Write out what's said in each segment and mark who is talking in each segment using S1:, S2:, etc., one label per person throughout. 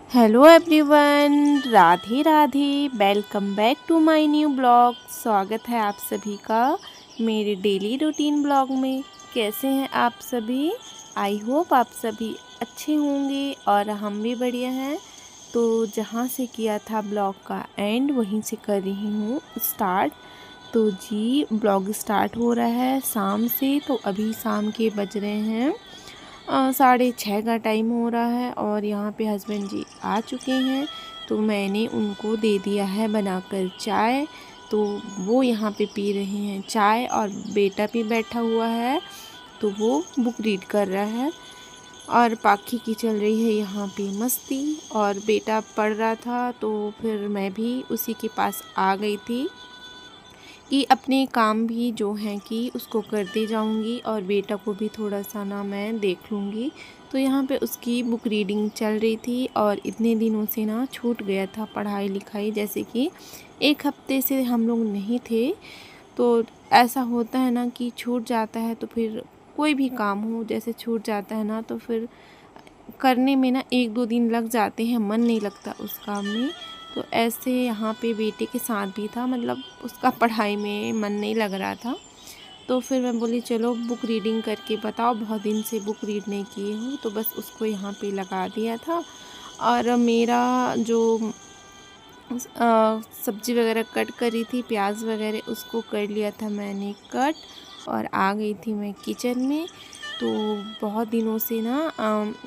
S1: Hello everyone, Radhe Radhe. Welcome back to my new blog. स्वागत है आप सभी का मेरे डेली रूटीन ब्लॉग में। कैसे हैं आप सभी? आई होप आप सभी अच्छे होंगे और हम भी बढ़िया हैं। तो जहाँ से किया था ब्लॉग का एंड वहीं से कर रही हूँ स्टार्ट। तो जी ब्लॉग स्टार्ट हो रहा है शाम से। तो अभी शाम के बज रहे हैं 6:30 का टाइम हो रहा है और यहाँ पे हस्बैंड जी आ चुके हैं। तो मैंने उनको दे दिया है बनाकर चाय। तो वो यहाँ पे पी रहे हैं चाय और बेटा भी बैठा हुआ है। तो वो बुक रीड कर रहा है और पाखी की चल रही है यहाँ पे मस्ती। और बेटा पढ़ रहा था तो फिर मैं भी उसी के पास आ गई थी कि अपने काम भी जो हैं कि उसको करते जाऊंगी और बेटा को भी थोड़ा सा ना मैं देख लूँगी। तो यहाँ पे उसकी बुक रीडिंग चल रही थी और इतने दिनों से ना छूट गया था पढ़ाई लिखाई, जैसे कि एक हफ्ते से हम लोग नहीं थे। तो ऐसा होता है ना कि छूट जाता है तो फिर कोई भी काम हो जैसे छूट जाता है ना तो फिर करने में ना 1-2 दिन लग जाते हैं, मन नहीं लगता उस काम में। तो ऐसे यहाँ पे बेटे के साथ भी था, मतलब उसका पढ़ाई में मन नहीं लग रहा था। तो फिर मैं बोली चलो बुक रीडिंग करके बताओ, बहुत दिन से बुक रीड नहीं किए हूँ। तो बस उसको यहाँ पे लगा दिया था और मेरा जो सब्ज़ी वगैरह कट करी थी, प्याज वगैरह उसको कर लिया था मैंने कट। और आ गई थी मैं किचन में। तो बहुत दिनों से ना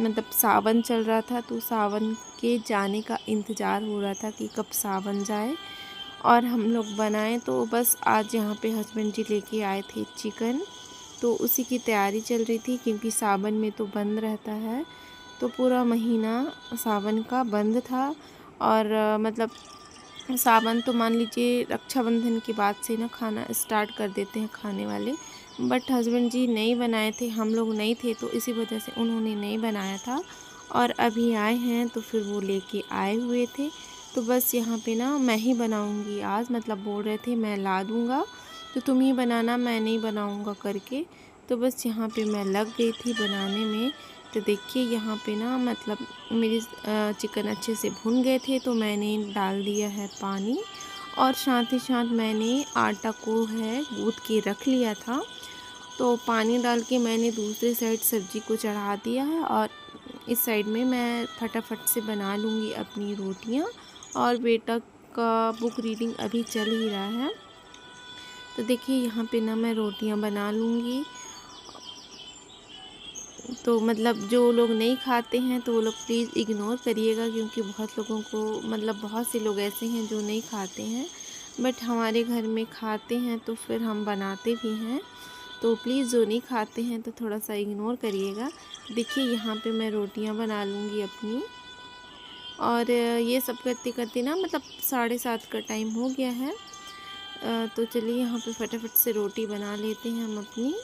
S1: मतलब सावन चल रहा था तो सावन के जाने का इंतज़ार हो रहा था कि कब सावन जाए और हम लोग बनाएं। तो बस आज यहाँ पे हस्बैंड जी लेके आए थे चिकन। तो उसी की तैयारी चल रही थी क्योंकि सावन में तो बंद रहता है। तो पूरा महीना सावन का बंद था। और मतलब सावन तो मान लीजिए रक्षाबंधन के बाद से ना खाना स्टार्ट कर देते हैं खाने वाले। बट हस्बैंड जी नहीं बनाए थे, हम लोग नहीं थे तो इसी वजह से उन्होंने नहीं बनाया था। और अभी आए हैं तो फिर वो लेके आए हुए थे। तो बस यहाँ पे ना मैं ही बनाऊँगी आज, मतलब बोल रहे थे मैं ला दूँगा तो तुम ही बनाना, मैं नहीं बनाऊँगा करके। तो बस यहाँ पे मैं लग गई थी बनाने में। तो देखिए यहाँ पे ना मतलब मेरी चिकन अच्छे से भुन गए थे तो मैंने डाल दिया है पानी। और साथ ही साथ मैंने आटा को है गूँथ के रख लिया था। तो पानी डाल के मैंने दूसरे साइड सब्ज़ी को चढ़ा दिया है और इस साइड में मैं फटाफट से बना लूँगी अपनी रोटियाँ। और बेटा का बुक रीडिंग अभी चल ही रहा है। तो देखिए यहाँ पे ना मैं रोटियाँ बना लूँगी। तो मतलब जो लोग नहीं खाते हैं तो वो लोग प्लीज़ इग्नोर करिएगा क्योंकि बहुत लोगों को मतलब बहुत से लोग ऐसे हैं जो नहीं खाते हैं। बट हमारे घर में खाते हैं तो फिर हम बनाते भी हैं। तो प्लीज़ जो नहीं खाते हैं तो थोड़ा सा इग्नोर करिएगा। देखिए यहाँ पे मैं रोटियां बना लूँगी अपनी। और ये सब करते करते ना मतलब 7:30 का टाइम हो गया है। तो चलिए यहाँ पे फटाफट से रोटी बना लेते हैं हम अपनी।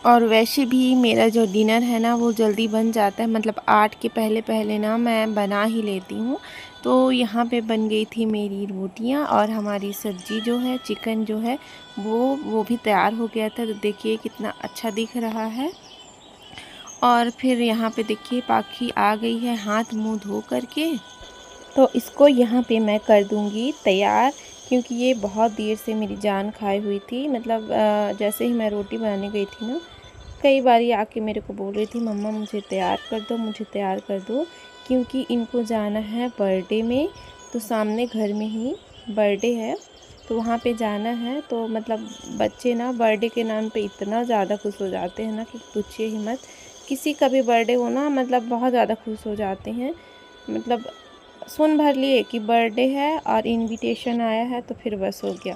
S1: और वैसे भी मेरा जो डिनर है ना वो जल्दी बन जाता है, मतलब 8 के पहले पहले ना मैं बना ही लेती हूँ। तो यहाँ पे बन गई थी मेरी रोटियाँ और हमारी सब्ज़ी जो है चिकन जो है वो भी तैयार हो गया था। तो देखिए कितना अच्छा दिख रहा है। और फिर यहाँ पे देखिए पाखी आ गई है हाथ मुँह धो करके। तो इसको यहाँ पे मैं कर दूँगी तैयार क्योंकि ये बहुत देर से मेरी जान खाई हुई थी। मतलब जैसे ही मैं रोटी बनाने गई थी ना, कई बार ये आके मेरे को बोल रही थी मम्मा मुझे तैयार कर दो, मुझे तैयार कर दो, क्योंकि इनको जाना है बर्थडे में। तो सामने घर में ही बर्थडे है तो वहाँ पे जाना है। तो मतलब बच्चे ना बर्थडे के नाम पे इतना ज़्यादा खुश हो जाते हैं ना कि पूछिए ही मत। किसी का भी बर्थडे हो ना मतलब बहुत ज़्यादा खुश हो जाते हैं। मतलब सुन भर लिए कि बर्थडे है और इनविटेशन आया है तो फिर बस हो गया,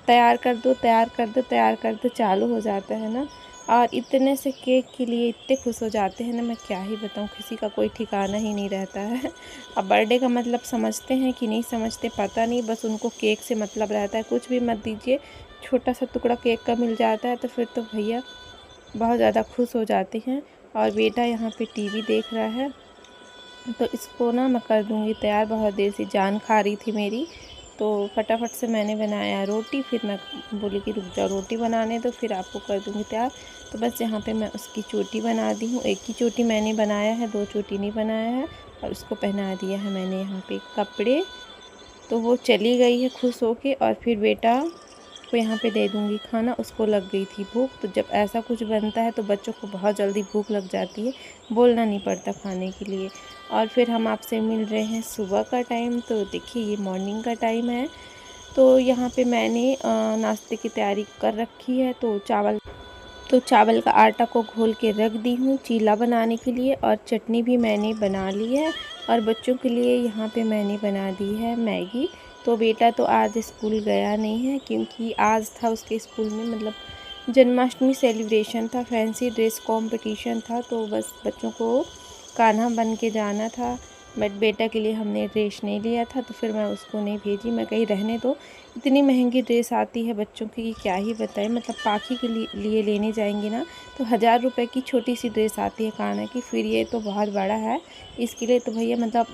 S1: तैयार कर दो तैयार कर दो तैयार कर दो चालू हो जाता है ना। और इतने से केक के लिए इतने खुश हो जाते हैं ना, मैं क्या ही बताऊँ, किसी का कोई ठिकाना ही नहीं रहता है। अब बर्थडे का मतलब समझते हैं कि नहीं समझते पता नहीं, बस उनको केक से मतलब रहता है। कुछ भी मत दीजिए, छोटा सा टुकड़ा केक का मिल जाता है तो फिर तो भैया बहुत ज़्यादा खुश हो जाते हैं। और बेटा यहाँ पे टीवी देख रहा है। तो इसको ना मैं कर दूँगी तैयार, बहुत देर से जान खा रही थी मेरी। तो फटाफट से मैंने बनाया रोटी। फिर मैं बोली कि रुक जाओ रोटी बनाने दो, फिर आपको कर दूँगी तैयार। तो बस यहाँ पे मैं उसकी चोटी बना दी हूँ। एक ही चोटी मैंने बनाया है, 2 चोटी नहीं बनाया है। और उसको पहना दिया है मैंने यहाँ पे कपड़े। तो वो चली गई है खुश होके। और फिर बेटा को यहाँ पे दे दूँगी खाना, उसको लग गई थी भूख। तो जब ऐसा कुछ बनता है तो बच्चों को बहुत जल्दी भूख लग जाती है, बोलना नहीं पड़ता खाने के लिए। और फिर हम आपसे मिल रहे हैं सुबह का टाइम। तो देखिए ये मॉर्निंग का टाइम है। तो यहाँ पे मैंने नाश्ते की तैयारी कर रखी है। तो चावल का आटा को घोल के रख दी हूँ चीला बनाने के लिए। और चटनी भी मैंने बना ली है। और बच्चों के लिए यहाँ पे मैंने बना दी है मैगी। तो बेटा तो आज स्कूल गया नहीं है, क्योंकि आज था उसके स्कूल में मतलब जन्माष्टमी सेलिब्रेशन था, फैंसी ड्रेस कंपटीशन था। तो बस बच्चों को कान्हा बन के जाना था। बट बेटा के लिए हमने ड्रेस नहीं लिया था, तो फिर मैं उसको नहीं भेजी। मैं कहीं रहने दो, इतनी महंगी ड्रेस आती है बच्चों की कि क्या ही बताएं। मतलब पाखी के लिए लेने जाएंगे ना तो 1000 रुपये की छोटी सी ड्रेस आती है कान्हा की। फिर ये तो बहुत बड़ा है, इसके लिए तो भैया मतलब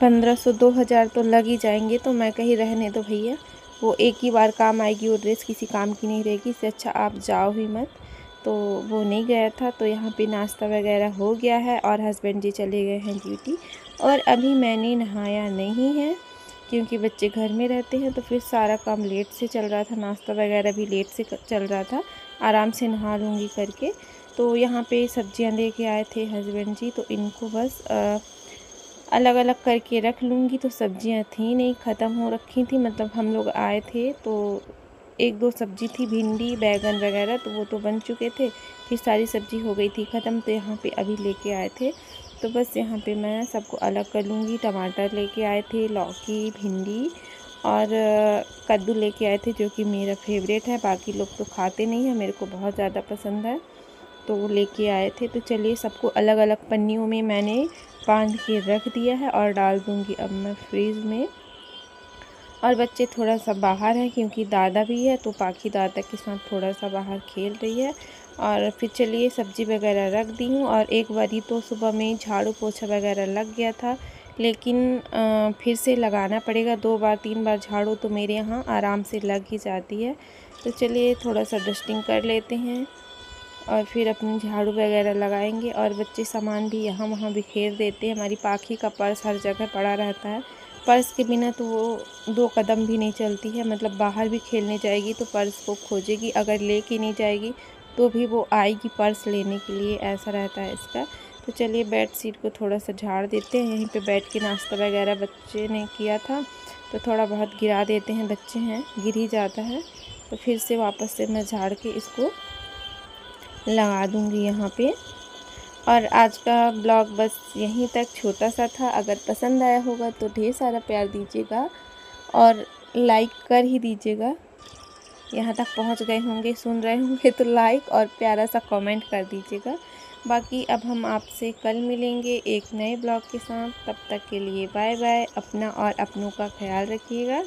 S1: 1500 2000 तो लग ही जाएंगे। तो मैं कहीं रहने दो भैया, वो एक ही बार काम आएगी, वो ड्रेस किसी काम की नहीं रहेगी। इससे अच्छा आप जाओ ही मत। तो वो नहीं गया था। तो यहाँ पे नाश्ता वगैरह हो गया है और हस्बैंड जी चले गए हैं ड्यूटी। और अभी मैंने नहाया नहीं है, क्योंकि बच्चे घर में रहते हैं तो फिर सारा काम लेट से चल रहा था, नाश्ता वगैरह भी लेट से चल रहा था। आराम से नहा लूँगी करके। तो यहाँ पे सब्जियाँ लेके आए थे हस्बैंड जी, तो इनको बस अलग अलग करके रख लूँगी। तो सब्जियाँ थी नहीं, ख़त्म हो रखी थी। मतलब हम लोग आए थे तो 1-2 सब्जी थी, भिंडी बैगन वगैरह, तो वो तो बन चुके थे। फिर सारी सब्जी हो गई थी ख़त्म। तो यहाँ पे अभी लेके आए थे, तो बस यहाँ पे मैं सबको अलग कर लूँगी। टमाटर लेके आए थे, लौकी, भिंडी और कद्दू लेके आए थे, जो कि मेरा फेवरेट है। बाकी लोग तो खाते नहीं हैं, मेरे को बहुत ज़्यादा पसंद है, तो वो लेके आए थे। तो चलिए सबको अलग अलग पन्नियों में मैंने बांध के रख दिया है और डाल दूँगी अब मैं फ्रीज़ में। और बच्चे थोड़ा सा बाहर हैं, क्योंकि दादा भी है, तो पाखी दादा के साथ थोड़ा सा बाहर खेल रही है। और फिर चलिए सब्ज़ी वगैरह रख दी हूँ। और एक बारी तो सुबह में झाड़ू पोछा वगैरह लग गया था, लेकिन फिर से लगाना पड़ेगा। 2 बार 3 बार झाड़ू तो मेरे यहाँ आराम से लग ही जाती है। तो चलिए थोड़ा सा डस्टिंग कर लेते हैं और फिर अपनी झाड़ू वगैरह लगाएंगे। और बच्चे सामान भी यहाँ वहाँ बिखेर देते हैं। हमारी पाखी का पर्स हर जगह पड़ा रहता है, पर्स के बिना तो वो 2 कदम भी नहीं चलती है। मतलब बाहर भी खेलने जाएगी तो पर्स को खोजेगी, अगर लेके नहीं जाएगी तो भी वो आएगी पर्स लेने के लिए, ऐसा रहता है इसका। तो चलिए बेड शीट को थोड़ा सा झाड़ देते हैं। यहीं पे बैठ के नाश्ता वगैरह बच्चे ने किया था, तो थोड़ा बहुत गिरा देते हैं, बच्चे हैं गिर ही जाता है। तो फिर से वापस से मैं झाड़ के इसको लगा दूँगी यहाँ पे। और आज का ब्लॉग बस यहीं तक छोटा सा था। अगर पसंद आया होगा तो ढेर सारा प्यार दीजिएगा और लाइक कर ही दीजिएगा। यहाँ तक पहुँच गए होंगे, सुन रहे होंगे, तो लाइक और प्यारा सा कमेंट कर दीजिएगा। बाकी अब हम आपसे कल मिलेंगे एक नए ब्लॉग के साथ। तब तक के लिए बाय बाय। अपना और अपनों का ख्याल रखिएगा।